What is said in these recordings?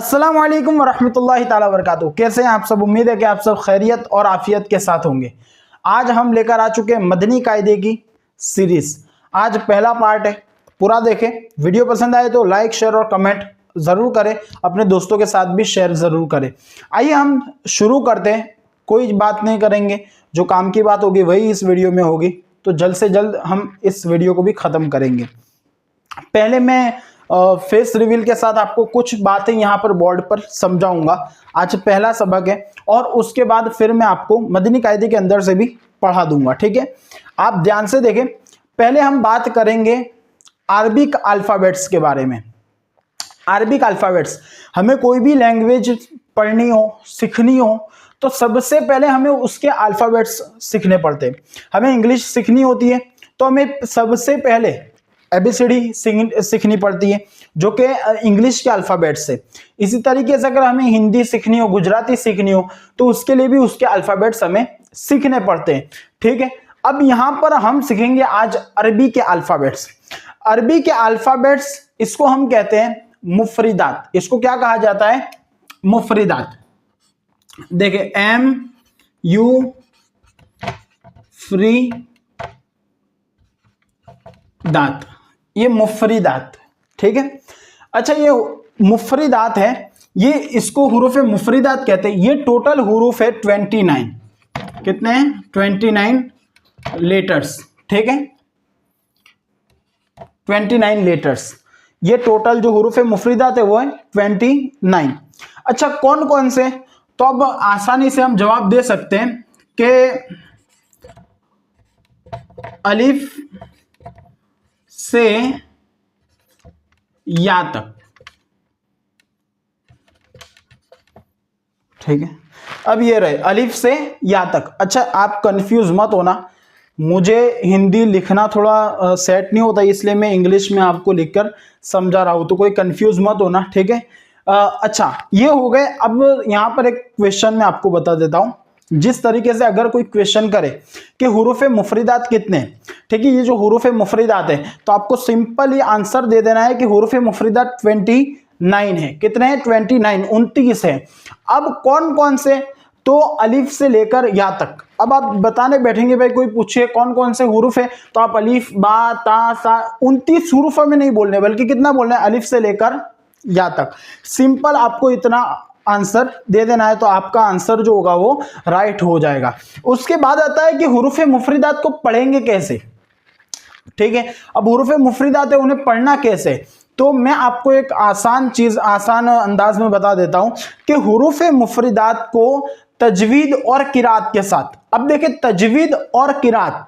अस्सलाम वालेकुम वरहमतुल्लाहि ताला वबरकातुहू। कैसे हैं आप सब? उम्मीद है कि आप सब खैरियत और आफियत के साथ होंगे। आज हम लेकर आ चुके हैं मदनी कायदे की सीरीज। आज पहला पार्ट है, पूरा देखें। वीडियो पसंद आए तो लाइक शेयर और कमेंट ज़रूर करें, अपने दोस्तों के साथ भी शेयर ज़रूर करें। आइए हम शुरू करते हैं। कोई बात नहीं करेंगे, जो काम की बात होगी वही इस वीडियो में होगी, तो जल्द से जल्द हम इस वीडियो को भी ख़त्म करेंगे। पहले मैं फेस रिवील के साथ आपको कुछ बातें यहाँ पर बोर्ड पर समझाऊंगा। आज पहला सबक है और उसके बाद फिर मैं आपको मदनी कायदे के अंदर से भी पढ़ा दूंगा, ठीक है। आप ध्यान से देखें। पहले हम बात करेंगे अरबिक अल्फ़ाबेट्स के बारे में। अरबिक अल्फ़ाबेट्स, हमें कोई भी लैंग्वेज पढ़नी हो, सीखनी हो, तो सबसे पहले हमें उसके अल्फ़ाबेट्स सीखने पड़ते हैं। हमें इंग्लिश सीखनी होती है तो हमें सबसे पहले ABCD सीखनी पड़ती है, जो कि इंग्लिश के अल्फ़ाबेट्स से। इसी तरीके से अगर हमें हिंदी सीखनी हो, गुजराती सीखनी हो, तो उसके लिए भी उसके अल्फ़ाबेट्स हमें सीखने पड़ते हैं, ठीक है। अब यहाँ पर हम सीखेंगे आज अरबी के अल्फ़ाबेट्स। अरबी के अल्फ़ाबेट्स, इसको हम कहते हैं मुफरिदात। इसको क्या कहा जाता है? मुफरिदात। देखिए MU फ्री दात, ये मुफरिदात, ठीक है। अच्छा, ये मुफरिदात है, ये इसको हुरूफ मुफरिदात कहते हैं। ये टोटल हुरूफ है 29। कितने हैं? 29 लेटर्स, ठीक है। 29 लेटर्स, ये टोटल जो हुरूफ मुफरिदात है वो है 29। अच्छा, कौन कौन से? तो अब आसानी से हम जवाब दे सकते हैं कि अलिफ से या तक, ठीक है। अब ये रहे अलिफ से या तक। अच्छा, आप कंफ्यूज मत होना, मुझे हिंदी लिखना थोड़ा सेट नहीं होता, इसलिए मैं इंग्लिश में आपको लिखकर समझा रहा हूं, तो कोई कंफ्यूज मत होना, ठीक है। अच्छा, ये हो गए। अब यहां पर एक क्वेश्चन मैं आपको बता देता हूं। जिस तरीके से अगर कोई क्वेश्चन करे कि हुरूफ मुफरिदात कितने, ठीक है, ये जो हुरूफ मुफरिदात है, तो आपको सिंपल ये आंसर दे देना है कि हुरूफ मुफरिदात 29 है। कितने हैं? 29, 29 है। अब कौन कौन से? तो अलिफ से लेकर या तक। अब आप बताने बैठेंगे, भाई कोई पूछे कौन कौन से हुरूफ है, तो आप अलिफ बा ता सा 29 हुरूफ में नहीं बोलने, बल्कि कितना बोलना है? अलिफ से लेकर या तक। सिंपल आपको इतना आंसर दे देना है, तो आपका आंसर जो होगा वो राइट हो जाएगा। उसके बाद आता है कि हुरूफ मुफरिदात को पढ़ेंगे कैसे, ठीक है। अब हुरूफ मुफरिदात है, उन्हें पढ़ना कैसे? तो मैं आपको एक आसान चीज, आसान अंदाज में बता देता हूं कि हुरूफ मुफरिदात को तजवीद और किरात के साथ। अब देखिए, तजवीद और किरात।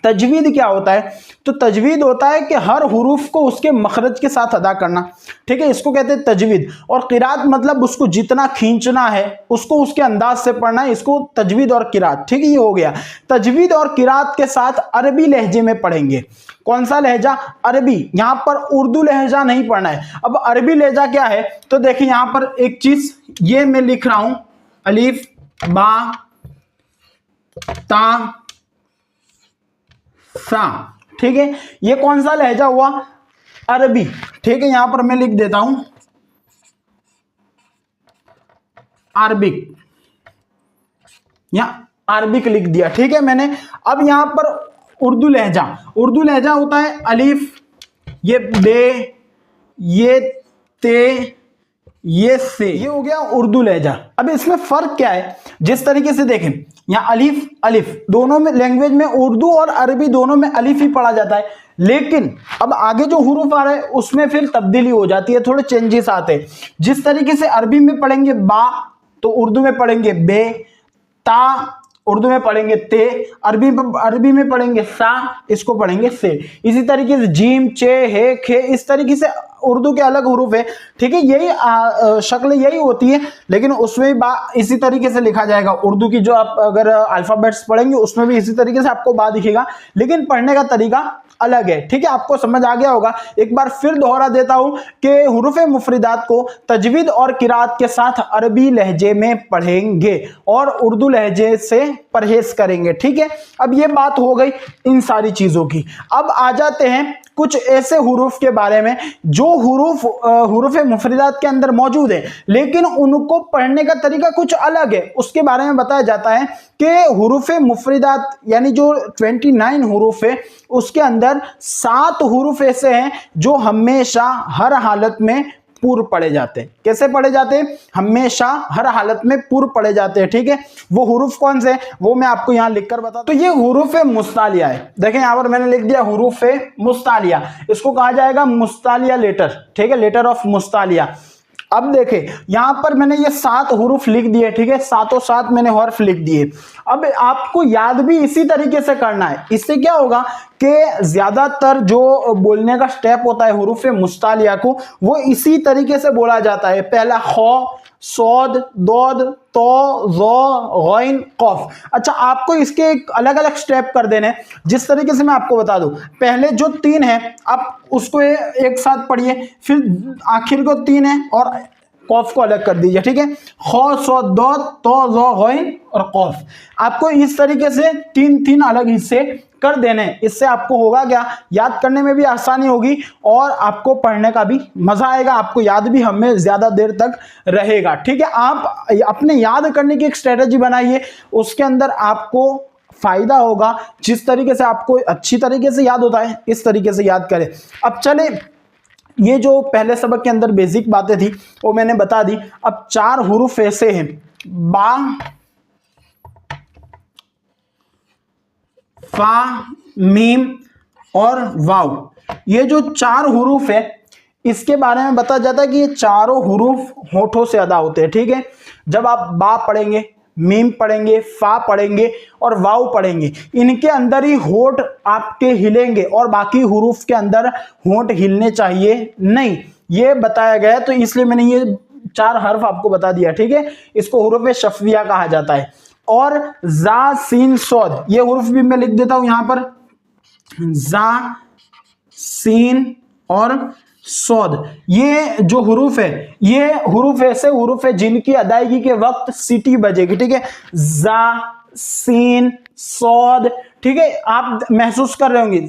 तजवीद क्या होता है? तो तजवीद होता है कि हर हुरूफ को उसके मखरज के साथ अदा करना, ठीक है, इसको कहते हैं तजवीद। और किरात मतलब उसको जितना खींचना है, उसको उसके अंदाज से पढ़ना है, इसको तजवीद और किरात, ठीक है। ये हो गया। तजवीद और किरात के साथ अरबी लहजे में पढ़ेंगे। कौन सा लहजा? अरबी। यहां पर उर्दू लहजा नहीं पढ़ना है। अब अरबी लहजा क्या है? तो देखिए, यहां पर एक चीज ये मैं लिख रहा हूं, अलिफ बा ता सा, ठीक है। ये कौन सा लहजा हुआ? अरबी, ठीक है। यहां पर मैं लिख देता हूं अरबिक, यहां अरबिक लिख दिया, ठीक है मैंने। अब यहां पर उर्दू लहजा, उर्दू लहजा होता है अलिफ, ये बे, ये ते, ये से, ये हो गया उर्दू लहजा। अब इसमें फर्क क्या है? जिस तरीके से देखें, यहाँ अलिफ अलिफ दोनों में, लैंग्वेज में उर्दू और अरबी दोनों में अलिफ ही पढ़ा जाता है, लेकिन अब आगे जो हुरूफ आ रहे हैं उसमें फिर तब्दीली हो जाती है, थोड़े चेंजेस आते हैं। जिस तरीके से अरबी में पढ़ेंगे बा, तो उर्दू में पढ़ेंगे बे, ता उर्दू में पढ़ेंगे ते, अरबी में पढ़ेंगे सा, इसको पढ़ेंगे से। इसी तरीके से जीम, चे, हे, खे, इस तरीके से उर्दू के अलग हुरूफ है, ठीक है। यही शक्ल यही होती है, लेकिन उसमें भी इसी तरीके से लिखा जाएगा। उर्दू की जो आप अगर अल्फ़ाबेट्स पढ़ेंगे उसमें भी इसी तरीके से आपको बा दिखेगा, लेकिन पढ़ने का तरीका अलग है, ठीक है। आपको समझ आ गया होगा। एक बार फिर दोहरा देता हूं कि हुरूफ मुफरिदात को तजवीद और किरात के साथ अरबी लहजे में पढ़ेंगे और उर्दू लहजे से परहेज करेंगे, ठीक है। अब ये बात हो गई इन सारी चीजों की। अब आ जाते हैं कुछ ऐसे हुरूफ के बारे में जो हुरूफ मुफरिदात के अंदर मौजूद है, लेकिन उनको पढ़ने का तरीका कुछ अलग है। उसके बारे में बताया जाता है कि हुरूफ मुफरिदात यानी जो 29 हुरूफ है, उसके अंदर 7 हुरूफ ऐसे हैं जो हमेशा हर हालत में पूर्व पढ़े जाते हैं। कैसे पढ़े जाते हैं? हमेशा हर हालत में पूर्व पढ़े जाते हैं। ठीक है, वो हुरूफ कौन से, वो मैं आपको यहां लिखकर बता। तो ये हुरूफ मुस्तालिया है। देखें यहां पर मैंने लिख दिया हुरूफ मुस्तालिया, इसको कहा जाएगा मुस्तालिया लेटर। ठीक है, लेटर ऑफ मुस्तालिया। अब देखें यहां पर मैंने ये 7 हुरूफ लिख दिए। ठीक है, सातों 7 मैंने हर्फ लिख दिए। अब आपको याद भी इसी तरीके से करना है। इससे क्या होगा कि ज्यादातर जो बोलने का स्टेप होता है हुरूफ मुस्तालिया को, वो इसी तरीके से बोला जाता है। पहला खौ, सौद, दौद, तो, ज़ो, गैन, कौफ। अच्छा, आपको इसके अलग अलग स्टेप कर देने, जिस तरीके से मैं आपको बता दूं। पहले जो 3 है आप उसको एक साथ पढ़िए, फिर आखिर को 3 है और कौफ को अलग कर दीजिए। ठीक है, खौ, सौद, दौद, तो, ज़ो, गैन और कौफ। आपको इस तरीके से 3 अलग हिस्से कर देने। इससे आपको होगा क्या, याद करने में भी आसानी होगी और आपको पढ़ने का भी मजा आएगा, आपको याद भी हमें ज्यादा देर तक रहेगा। ठीक है, आप अपने याद करने की एक स्ट्रेटेजी बनाइए, उसके अंदर आपको फायदा होगा। जिस तरीके से आपको अच्छी तरीके से याद होता है, इस तरीके से याद करें। अब चले, ये जो पहले सबक के अंदर बेसिक बातें थी वो मैंने बता दी। अब 4 हुरूफ ऐसे हैं, बा, फा, मीम और वाव। ये जो 4 हुरूफ है, इसके बारे में बताया जाता है कि ये चारों हुरूफ होठों से अदा होते हैं। ठीक है, जब आप बा पढ़ेंगे, मीम पढ़ेंगे, फा पढ़ेंगे और वाव पढ़ेंगे, इनके अंदर ही होठ आपके हिलेंगे और बाकी हुरूफ के अंदर होठ हिलने चाहिए नहीं, ये बताया गया। तो इसलिए मैंने ये 4 हर्फ आपको बता दिया। ठीक है, इसको हुरूफ शफविया कहा जाता है। और जा, सीन, सौद, ये हुरूफ भी मैं लिख देता हूं यहां पर, जा, सीन और सौद। ये जो हुरूफ है, ये हुरूफ ऐसे हुरूफ है जिनकी अदायगी के वक्त सीटी बजेगी। ठीक है, जा, सीन, सौद। ठीक है, आप महसूस कर रहे होंगे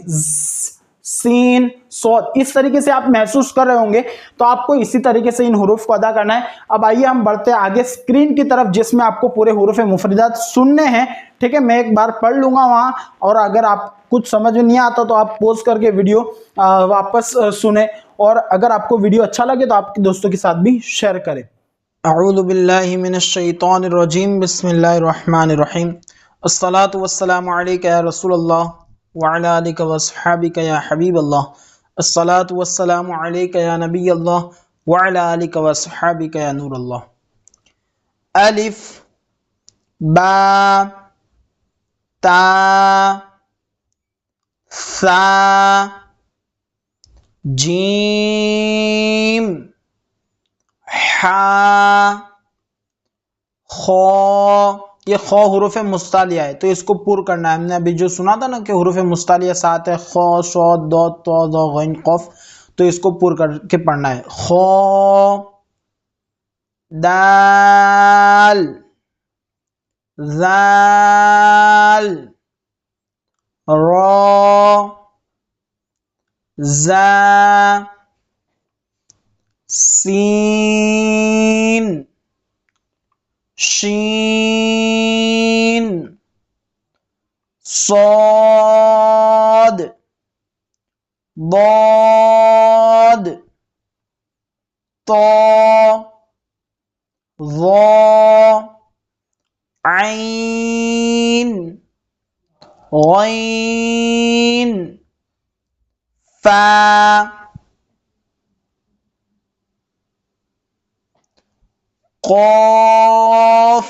सीन, सौद, इस तरीके से आप महसूस कर रहे होंगे। तो आपको इसी तरीके से इन हुरूफ को अदा करना है। अब आइए हम बढ़ते हैं आगे स्क्रीन की तरफ, जिसमें आपको पूरे हुरूफ मुफरिदात सुनने हैं। ठीक है, मैं एक बार पढ़ लूंगा वहां, और अगर आप कुछ समझ में नहीं आता तो आप पॉज करके वीडियो वापस सुने, और अगर आपको वीडियो अच्छा लगे तो आपके दोस्तों के साथ भी शेयर करें। अऊज़ु बिल्लाहि मिनश शैतानिर रजीम, बिस्मिल्लाहिर रहमानिर रहीम, अस्सलातु वस्सलामु अलैका या रसूलल्लाह व अला आलिका व अस्हाबिका या हबीबल्लाह, अस्सलातु वस्सलामु अलैका या नबियल्लाह व अला आलिका व अस्हाबिका या नूरल्लाह। अलिफ, बा, ता, सा, जीम, हा, खौ। ये खौ हुरूफ मुस्तालिया है, तो इसको पूर करना है। हमने अभी जो सुना था ना कि हुरूफ मुस्तालिया 7 है, खौ, सौद, दौद, तो, ज़ो, गैन, कौफ, तो इसको पूर करके पढ़ना है। खौ, दाल, ज़ाल, रा, ज़ा, सीन, शीन, सौद, दौद, तो, ज़ो, ऐन, गैन, फा, कौफ,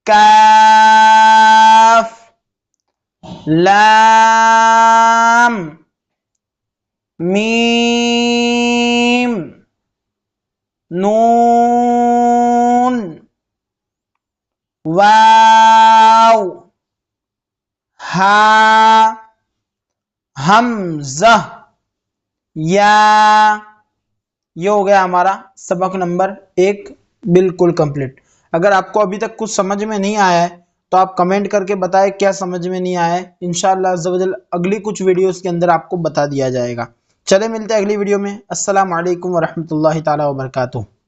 काफ, लाम, मीम, नून, वाव, हा, हमज़ा, या। ये हो गया हमारा सबक नंबर 1 बिल्कुल कंप्लीट। अगर आपको अभी तक कुछ समझ में नहीं आया है तो आप कमेंट करके बताएं क्या समझ में नहीं आया है। इंशाअल्लाह अज़्ज़ा वजल अगली कुछ वीडियोस के अंदर आपको बता दिया जाएगा। चले मिलते हैं अगली वीडियो में। अस्सलाम वालेकुम वरहमतुल्लाहि ताला वबरकातुहू।